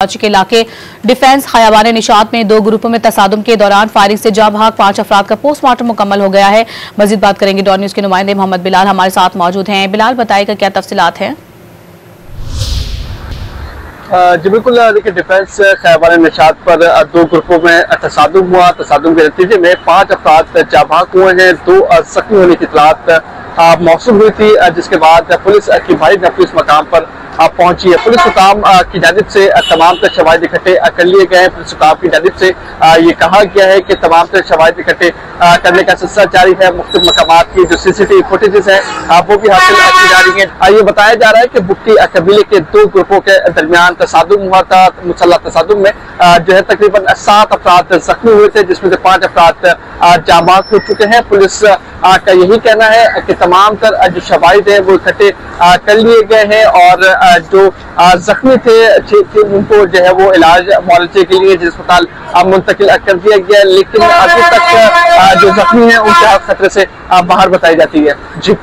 कराची के इलाके डिफेंस खयाबान निशात में दो ग्रुपों में तसादुम के दौरान फायरिंग से जाँ भाग 5 अफराद का पोस्टमार्टम मुकम्मल हो गया है। मजीद बात करेंगे डॉन न्यूज के नुमाइंदे मोहम्मद बिलाल हमारे साथ मौजूद हैं। बिलाल, बताइएगा क्या तफसीलात हैं? जी बिल्कुल, देखिए डिफेंस खयाबान निशात पर दो ग्रुपों में तसादुम हुआ। तसादुम के नतीजे में 5 अफराद जाँ भाग हुए हैं, 2 जख्मी होने की इत्तलात मौसूल हुई थी, जिसके बाद पुलिस की भारी नफरी इस मकाम पर पहुंची है। पुलिस हुकाम की जानिब से तमाम तर शवाहिद इकट्ठे कर लिए गए हैं। पुलिस हुकाम की जानिब से ये कहा गया है कि तमाम तर शवाहिद इकट्ठे करने का सिलसिला जारी है। मुख्तलिफ मकामात की जो CCTV फुटेजेस हैं वो भी हासिल की जा रही है। ये बताया जा रहा है कि बुट्टी कबीले के दो ग्रुपों के दरमियान तसादुम हुआ था। मुसल्लह तसादुम में जो है तकरीबन 7 अफराद जख्मी हुए थे, जिसमें से 5 अफराद जाँ भाग हो चुके हैं। पुलिस का यही कहना है कि तमाम तर जो शवाहिद हैं वो इकट्ठे कर लिए गए हैं और जो जख्मी थे उनको जो है वो इलाज मुआवजे के लिए अस्पताल मुंतकिल कर दिया गया, लेकिन अभी तक जो जख्मी है उनके खतरे से बाहर बताई जाती है। जी।